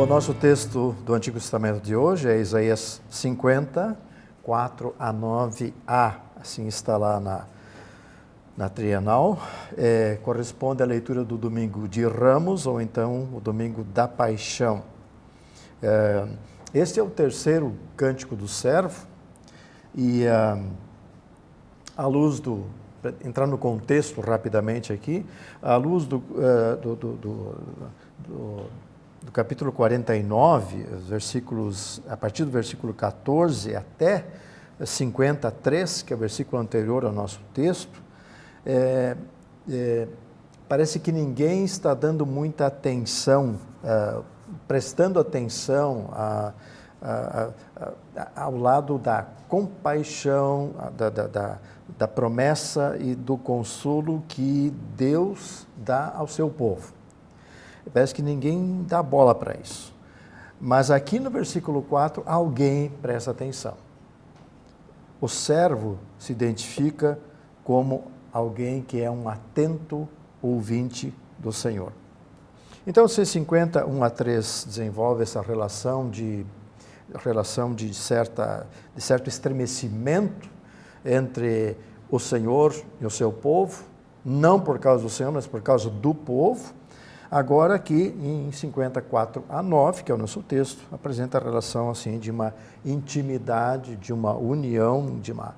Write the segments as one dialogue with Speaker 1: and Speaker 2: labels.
Speaker 1: O nosso texto do Antigo Testamento de hoje é Isaías 50, 4-9a. Assim está lá na trienal. Corresponde à leitura do Domingo de Ramos, ou então o Domingo da Paixão. Este é o terceiro cântico do servo, e à luz do... Entrar no contexto rapidamente aqui, à luz do capítulo 49, versículos, a partir do versículo 14 até 53, que é o versículo anterior ao nosso texto, parece que ninguém está dando muita atenção, prestando atenção ao lado da compaixão, da promessa e do consolo que Deus dá ao seu povo. Parece que ninguém dá bola para isso. Mas aqui no versículo 4, alguém presta atenção. O servo se identifica como alguém que é um atento ouvinte do Senhor. Então, C50, 1-3, desenvolve essa relação de certo estremecimento entre o Senhor e o seu povo, não por causa do Senhor, mas por causa do povo. Agora aqui em 54-9, que é o nosso texto, apresenta a relação assim de uma intimidade, de uma união, de uma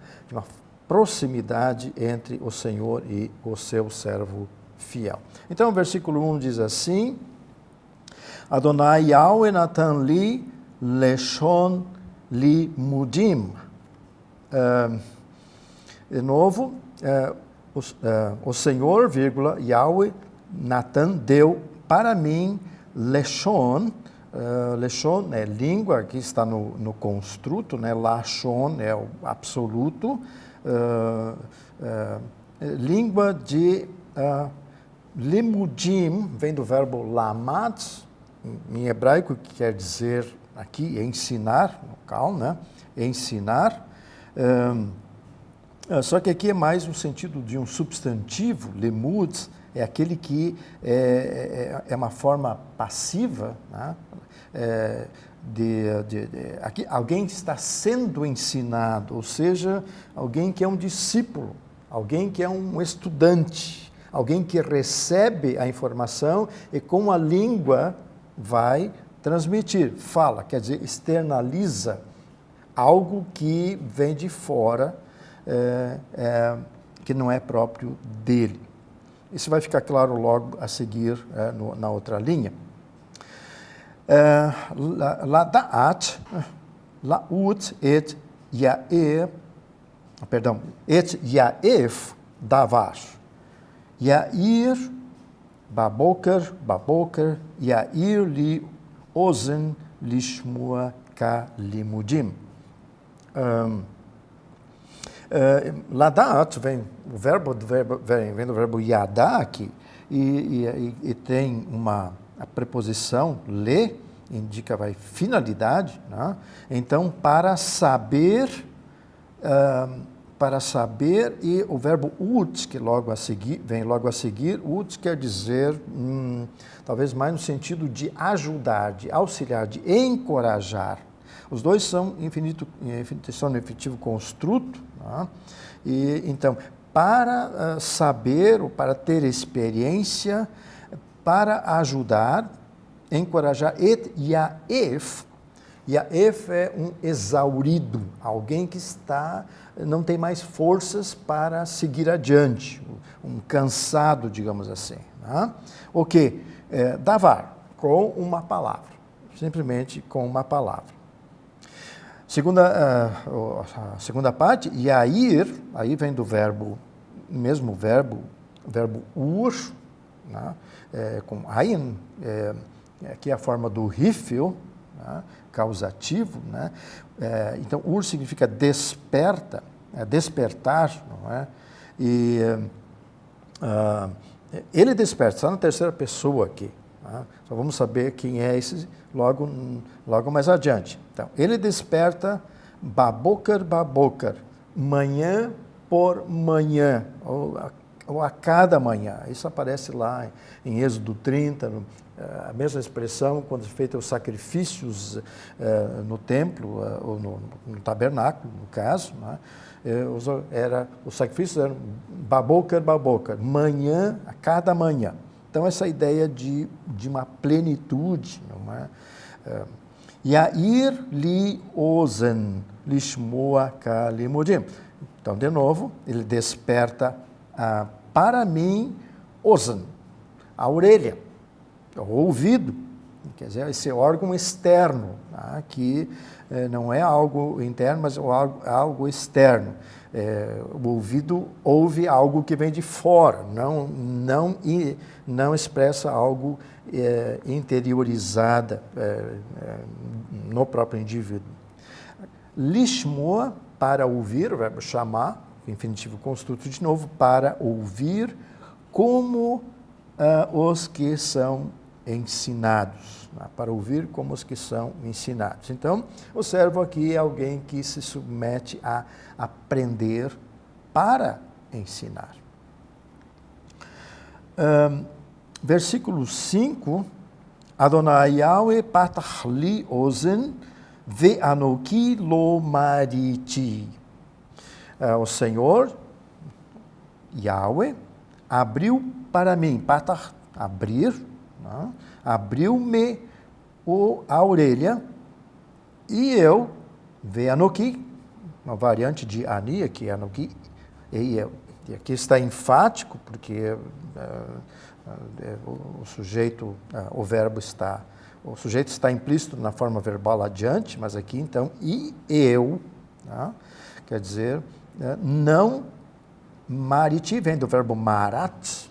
Speaker 1: proximidade entre o Senhor e o seu servo fiel. Então o versículo 1 diz assim: Adonai Yahweh natan li leshon limudim. De novo, o Senhor, vírgula, Yahweh, Natan, deu para mim leshon. Leshon é língua, aqui está no construto, né? Lashon é o absoluto. Língua de limudim, vem do verbo lamad, em hebraico, que quer dizer aqui ensinar, local, né? Ensinar. Só que aqui é mais no sentido de um substantivo. Limud é aquele que é uma forma passiva, né? Aqui, alguém que está sendo ensinado, ou seja, alguém que é um discípulo, alguém que é um estudante, alguém que recebe a informação e com a língua vai transmitir. Fala, quer dizer, externaliza algo que vem de fora, que não é próprio dele. Isso vai ficar claro logo a seguir na outra linha. Ladaat, laut et yaef, et yaef davar. Yair, baboker, yair li ozen lishmua kalimudim. Ladat vem do verbo yadá aqui, e tem a preposição le, indica finalidade, né? Então, para saber, e o verbo ut, que vem logo a seguir, ut quer dizer, talvez mais no sentido de ajudar, de auxiliar, de encorajar. Os dois são no efetivo construto, né? E então, para saber ou para ter experiência, para ajudar, encorajar, et yaef. Yaef é um exaurido, alguém que não tem mais forças para seguir adiante, um cansado, digamos assim, né? O que? Davar, com uma palavra, simplesmente com uma palavra. A segunda parte, yair, aí vem do mesmo verbo ur, né? Com ayin, aqui é a forma do rifil, né? Causativo, né? Então, ur significa desperta, despertar, não é? E ele desperta, está na terceira pessoa aqui. Né? Só vamos saber quem é esse logo mais adiante. Então, ele desperta baboker, manhã por manhã, ou ou a cada manhã. Isso aparece lá em Êxodo 30, a mesma expressão quando feito os sacrifícios no templo, ou no tabernáculo, no caso, né? Os sacrifícios eram baboker, manhã, a cada manhã. Então, essa ideia de uma plenitude, não é? Yair li ozen lishmoa ka limudim. Então, de novo, ele desperta para mim ozen, a orelha, o ouvido, quer dizer, esse órgão externo, tá? Que não é algo interno, mas algo externo. O ouvido ouve algo que vem de fora, não expressa algo interiorizada no próprio indivíduo. Lishmoa, para ouvir, o verbo chamar, infinitivo construto de novo, para ouvir como os que são ensinados, né? Para ouvir como os que são ensinados. Então, o servo aqui é alguém que se submete a aprender para ensinar. Versículo 5, Adonai Yahweh patach li ozen ve'anoki lo mariti. O Senhor, Yahweh, abriu para mim, patach, abrir, né? Abriu-me a orelha e eu, ve'anoki, uma variante de ani, aqui, anoki, e eu. E aqui está enfático, porque o sujeito está implícito na forma verbal adiante, mas aqui então, e eu, tá? Quer dizer, não mariti, vem do verbo marat,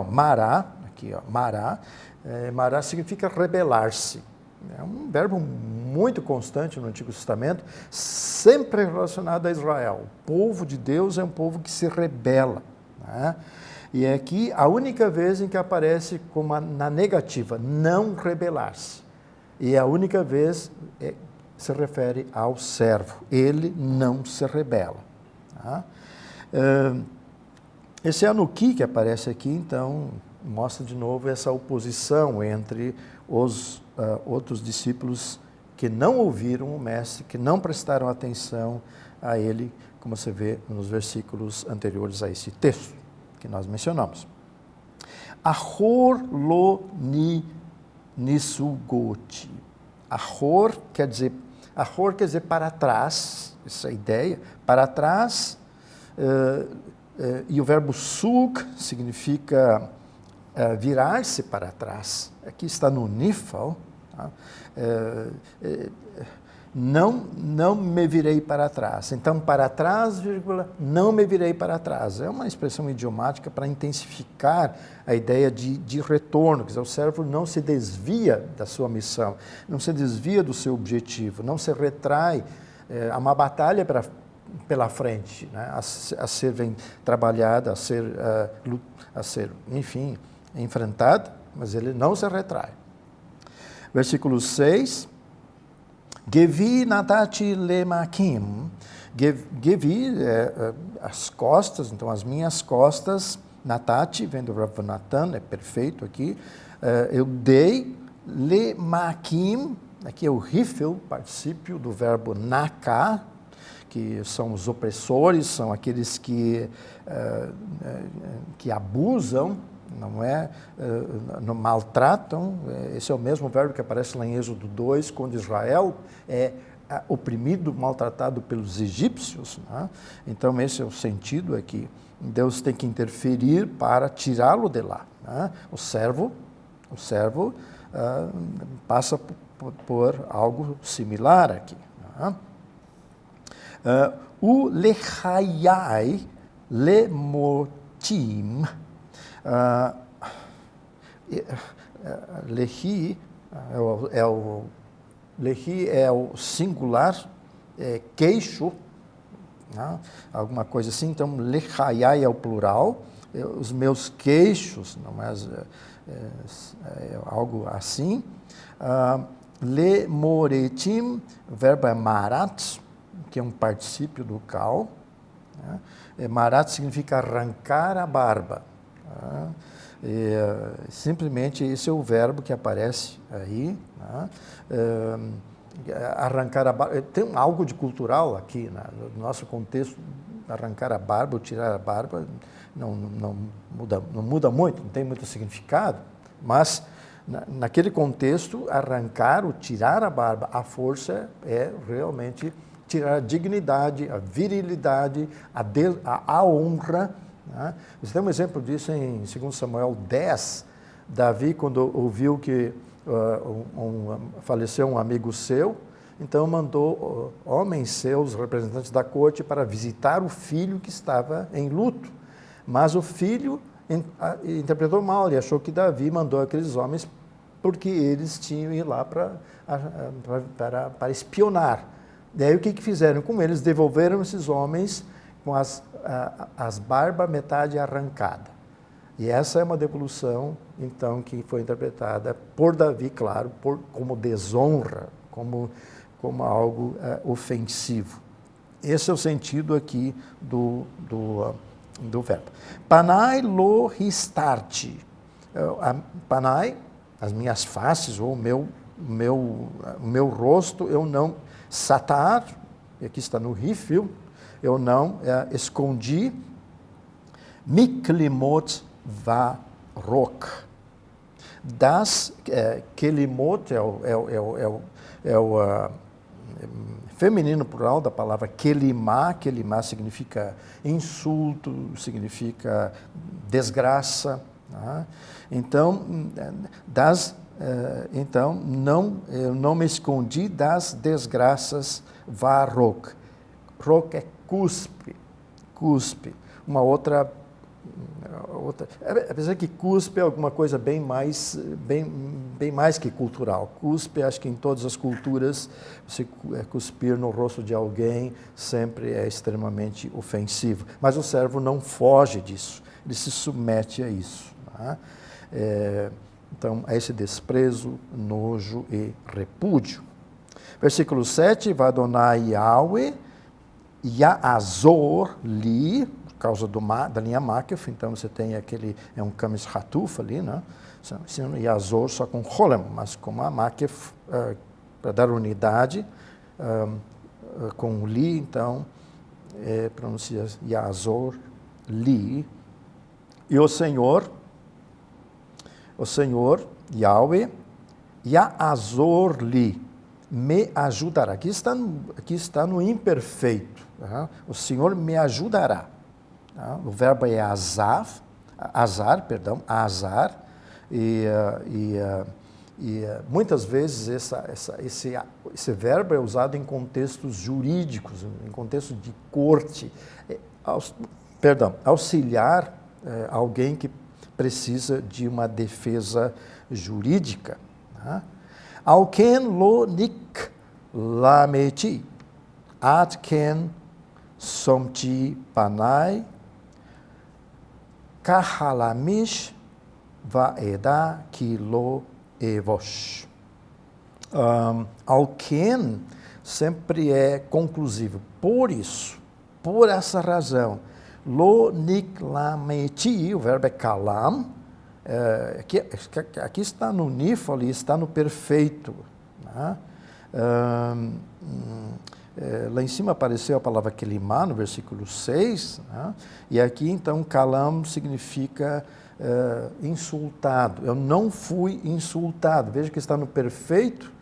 Speaker 1: mará, aqui, ó, mará, mará significa rebelar-se. É um verbo muito constante no Antigo Testamento, sempre relacionado a Israel. O povo de Deus é um povo que se rebela, né? E é aqui a única vez em que aparece como na negativa, não rebelar-se. E a única vez se refere ao servo. Ele não se rebela. Tá? Esse anoki que aparece aqui, então, mostra de novo essa oposição entre os outros discípulos que não ouviram o mestre, que não prestaram atenção a ele, como você vê nos versículos anteriores a esse texto que nós mencionamos. Ahor lo nisugoti. Ahor quer dizer para trás, essa ideia, para trás, e o verbo sug significa virar-se para trás. Aqui está no nifal, tá? Não me virei para trás. Então, para trás, vírgula, não me virei para trás. É uma expressão idiomática para intensificar a ideia de retorno. Quer dizer, o servo não se desvia da sua missão, não se desvia do seu objetivo, não se retrai. Há uma batalha pela frente, né? a ser trabalhada, a ser, enfim, enfrentada, mas ele não se retrai. Versículo 6. Gevi natati lemakim. Gevi, as costas, então as minhas costas, natati, vem do verbo natan, é perfeito aqui. Eu dei lemakim, aqui é o rifel, particípio do verbo naká, que são os opressores, são aqueles que abusam, não maltratam. Esse é o mesmo verbo que aparece lá em Êxodo 2, quando Israel é oprimido, maltratado pelos egípcios, né? Então esse é o sentido aqui. Deus tem que interferir para tirá-lo de lá, né? O servo passa por algo similar aqui, né? O lechaiai lemotim. Lehi é o singular, queixo, né? Alguma coisa assim. Então, lechaiai é o plural, os meus queixos, não é, algo assim. Lemoretim, o verbo é marat, que é um particípio do cal, Né? Marat significa arrancar a barba. Né? Simplesmente esse é o verbo que aparece aí. Né? Arrancar a barba. Tem algo de cultural aqui, né? No nosso contexto, arrancar a barba ou tirar a barba não muda muito, não tem muito significado, mas naquele contexto, arrancar ou tirar a barba, a força é realmente tirar a dignidade, a virilidade, a honra. Né? Você tem um exemplo disso em 2 Samuel 10. Davi, quando ouviu que faleceu um amigo seu, então mandou homens seus, representantes da corte, para visitar o filho que estava em luto. Mas o filho interpretou mal e achou que Davi mandou aqueles homens porque eles tinham ido lá para espionar. Daí o que fizeram com eles? Devolveram esses homens com as barbas metade arrancada. E essa é uma devolução, então, que foi interpretada por Davi, claro, como desonra, como algo ofensivo. Esse é o sentido aqui do verbo. Panai lo histarte. Panai, as minhas faces, ou o meu rosto, eu não satar, aqui está no rifil, eu não escondi. Miklimot varok. Das kelimot é o feminino plural da palavra kelimá. Kelimá significa insulto, significa desgraça. Né? Então, eu não me escondi das desgraças varok. Rok é cuspe. Uma outra, apesar que cuspe é alguma coisa bem mais que cultural. Cuspe, acho que em todas as culturas, você cuspir no rosto de alguém sempre é extremamente ofensivo. Mas o servo não foge disso, ele se submete a isso. Tá? Então, a esse desprezo, nojo e repúdio. Versículo 7, Vadonai Yahweh, Yaazor li, por causa da linha Makef, então você tem é um Kamis Hatuf ali, né? Yaazor só com Cholem, mas com a Makef, para dar unidade, com li, então, pronuncia Yaazor li. E o Senhor, Yahweh, Yaazor li, me ajudará. Aqui está no imperfeito. Tá? O Senhor me ajudará. Tá? O verbo é azar, e muitas vezes esse verbo é usado em contextos jurídicos, em contexto de corte. Auxiliar alguém que precisa de uma defesa jurídica. Tá? Alken lo nik lameti, atken somti panai, kahalamish vaeda kilo evosh. Alken sempre é conclusivo. Por isso, por essa razão, lo nik lameti, o verbo é kalam, aqui está no nifali, está no perfeito. Né? Lá em cima apareceu a palavra kelimá, no versículo 6, né? E aqui então kalam significa insultado. Eu não fui insultado. Veja que está no perfeito,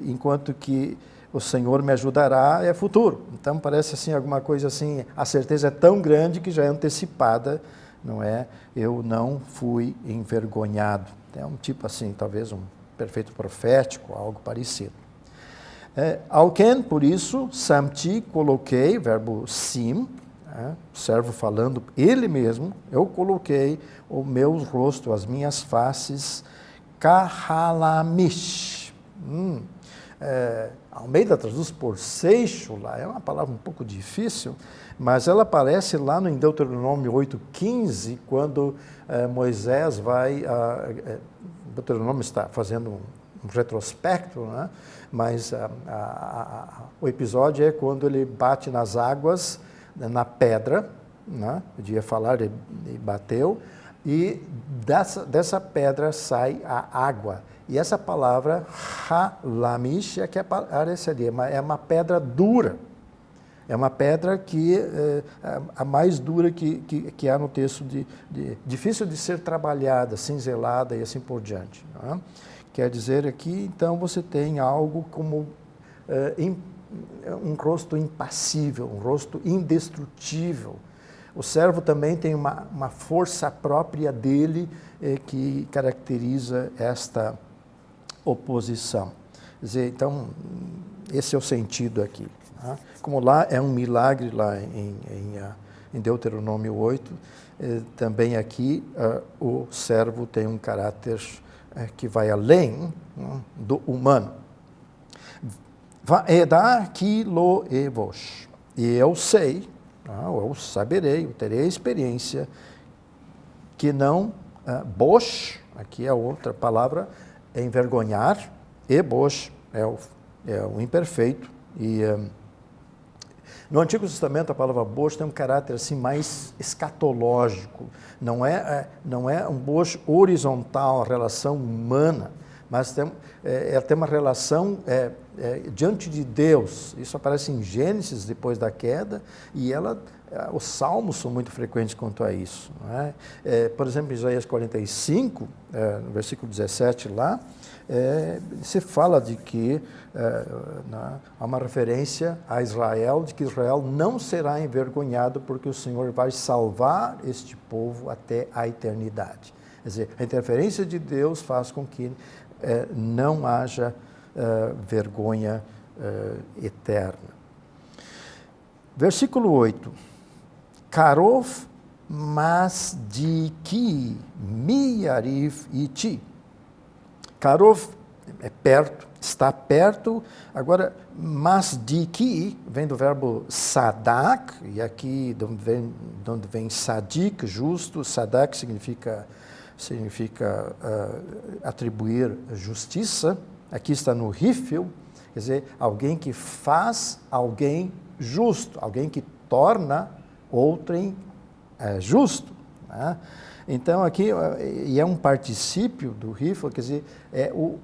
Speaker 1: enquanto que o Senhor me ajudará é futuro. Então parece assim alguma coisa assim, a certeza é tão grande que já é antecipada. Não é? Eu não fui envergonhado. É um tipo assim, talvez um perfeito profético, algo parecido. Alken, por isso, samti, coloquei, verbo sim, o servo falando, ele mesmo, eu coloquei o meu rosto, as minhas faces, kahalamish. Almeida traduz por seixo lá, é uma palavra um pouco difícil, mas ela aparece lá no Deuteronômio 8,15, quando Moisés vai... Deuteronômio está fazendo um retrospecto, né? Mas o episódio é quando ele bate nas águas na pedra, né? Podia falar e bateu, e dessa pedra sai a água. E essa palavra, halamish, é que apareceria, é uma pedra dura. É uma pedra que a mais dura que há no texto, difícil de ser trabalhada, cinzelada e assim por diante. Não é? Quer dizer aqui, então, você tem algo como um rosto impassível, um rosto indestrutível. O servo também tem uma força própria dele que caracteriza esta oposição. Quer dizer, então, esse é o sentido aqui. Tá? Como lá é um milagre, lá em Deuteronômio 8, também aqui o servo tem um caráter que vai além do humano. Vaedá ki lo evosh. E eu sei, eu saberei, eu terei a experiência que não, bosh, aqui é outra palavra, é envergonhar, e bosh é o imperfeito. E no Antigo Testamento a palavra bosh tem um caráter assim mais escatológico, não é um bosh horizontal, a relação humana, mas tem uma relação diante de Deus. Isso aparece em Gênesis, depois da queda, e os salmos são muito frequentes quanto a isso. Não é? Por exemplo, em Isaías 45, no versículo 17 lá, se fala de que há uma referência a Israel, de que Israel não será envergonhado porque o Senhor vai salvar este povo até a eternidade. Quer dizer, a interferência de Deus faz com que não haja vergonha eterna. Versículo 8. Karov masdiki miyarif iti. Karov é perto, está perto. Agora, masdiki vem do verbo sadak, e aqui de onde vem sadik, justo. Sadak significa atribuir justiça. Aqui está no Rifil, quer dizer, alguém que faz alguém justo, alguém que torna outrem justo. Né? Então, aqui, e é um particípio do Rifil, quer dizer, é o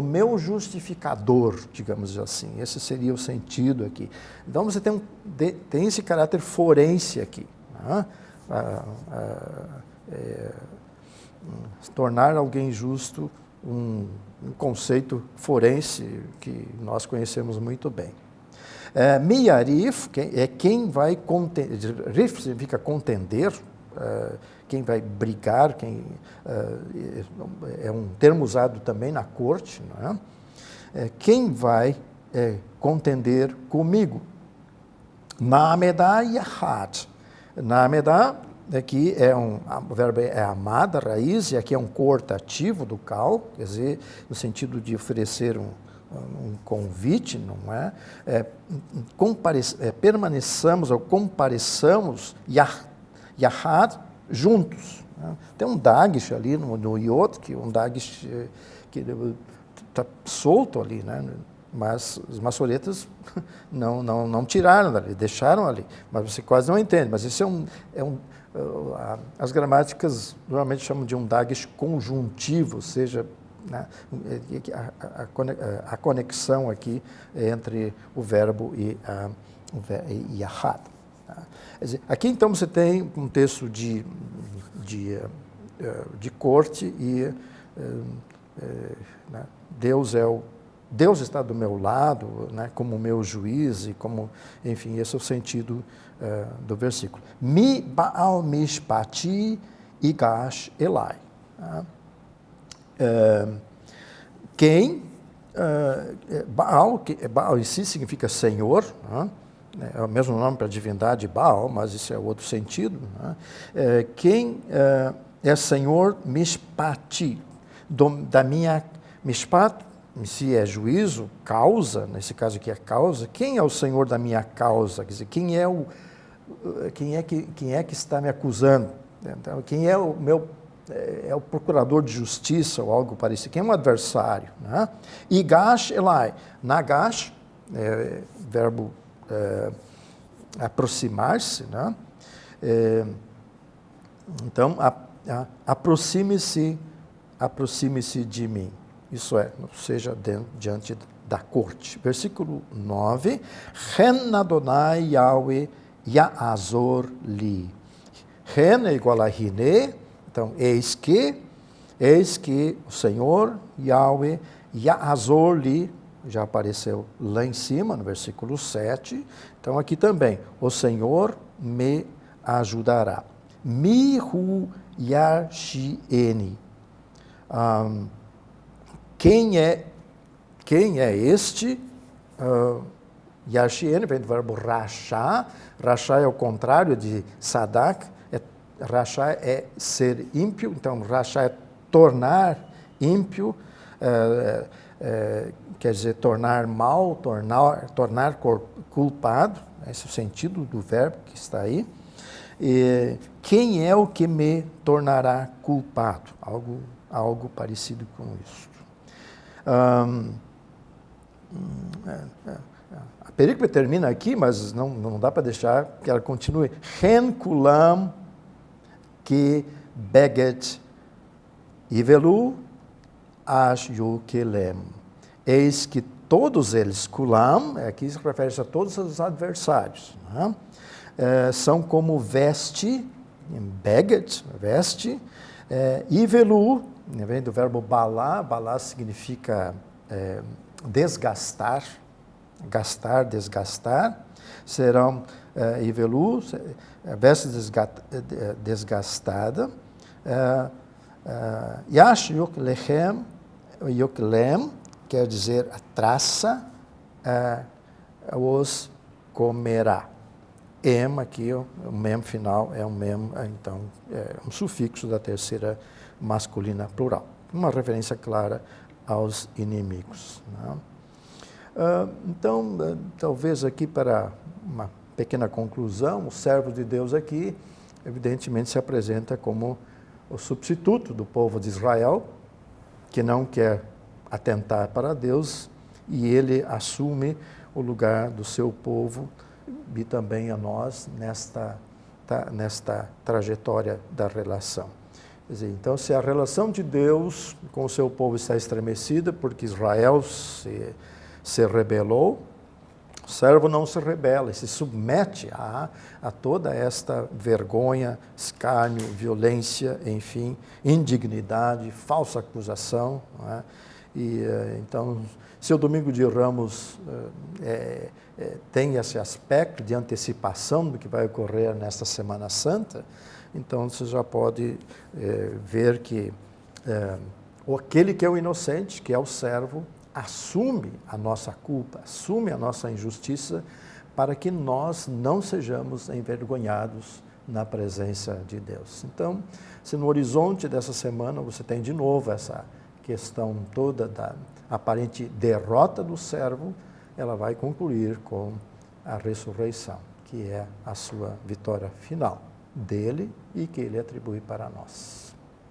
Speaker 1: meu justificador, digamos assim. Esse seria o sentido aqui. Então, você tem esse caráter forense aqui. Né? Tornar alguém justo, um conceito forense que nós conhecemos muito bem. Miyarif é quem vai contender. Rif significa contender, quem vai brigar, é um termo usado também na corte, não é? Quem vai contender comigo. Na'amedá yahad. Na'amedá, aqui o verbo é amada, raiz, e aqui é um coortativo do cal, quer dizer, no sentido de oferecer um convite, não é? Permaneçamos ou compareçamos, yahad, juntos. Né? Tem um dagish ali no iot, que um dagish que está solto ali, né? Mas os maçoretas não tiraram dali, deixaram ali. Mas você quase não entende. Mas isso as gramáticas normalmente chamam de um dagish conjuntivo, ou seja, né, a conexão aqui entre o verbo e yahad. Tá? Quer dizer, aqui então você tem um texto de corte e né, Deus está do meu lado, né, como meu juiz e como, enfim, esse é o sentido do versículo. Mi ba'al mishpati igash elai. Tá? Baal em si significa Senhor, né? É o mesmo nome para a divindade Baal, mas isso é outro sentido. Né? Quem é Senhor Mishpati, da minha Mishpat, em si é juízo, causa, nesse caso aqui é causa. Quem é o Senhor da minha causa? Quer dizer, quem é que está me acusando? Então, quem é o meu procurador de justiça ou algo parecido? Quem é um adversário? Né? Igash elai. Nagash, verbo aproximar-se, né? Então, aproxime-se de mim. Isso é, não seja diante da corte. Versículo 9. Ren Adonai Yahweh Ya'azor li. Ren é igual a Rine. Então, eis que o Senhor Yahweh Ya'azor li, já apareceu lá em cima, no versículo 7. Então, aqui também, o Senhor me ajudará. Mihu Yarshieni. Quem é este? Yarshieni vem do verbo rachá. Rachá é o contrário de sadak. Rachá é ser ímpio. Então, rachá é tornar ímpio, quer dizer, tornar mal, tornar culpado. Esse é o sentido do verbo que está aí. Quem é o que me tornará culpado? Algo parecido com isso. A perícope termina aqui, mas não dá para deixar que ela continue. Ren kulam que beget ivelu ash yukelem. Eis que todos eles, kulam, aqui se refere a todos os adversários, né? São como veste, beget, veste, ivelu, vem do verbo balá. Balá significa desgastar, gastar, desgastar. Serão ivelu, veste desgastada. Yash yoklem, quer dizer a traça, os comerá. Aqui, o mem final é um mem, então, é um sufixo da terceira masculina plural. Uma referência clara aos inimigos, né? Então, talvez aqui para uma pequena conclusão, o servo de Deus aqui, evidentemente, se apresenta como o substituto do povo de Israel, que não quer atentar para Deus, e ele assume o lugar do seu povo e também a nós nesta trajetória da relação. Quer dizer, então, se a relação de Deus com o seu povo está estremecida porque Israel se rebelou, o servo não se rebela, se submete a toda esta vergonha, escárnio, violência, enfim, indignidade, falsa acusação, não é? E então, se o Domingo de Ramos tem esse aspecto de antecipação do que vai ocorrer nesta Semana Santa, então você já pode ver que aquele que é o inocente, que é o servo, assume a nossa culpa, assume a nossa injustiça, para que nós não sejamos envergonhados na presença de Deus. Então, se no horizonte dessa semana você tem de novo essa questão toda da aparente derrota do servo, ela vai concluir com a ressurreição, que é a sua vitória final dele e que ele atribui para nós.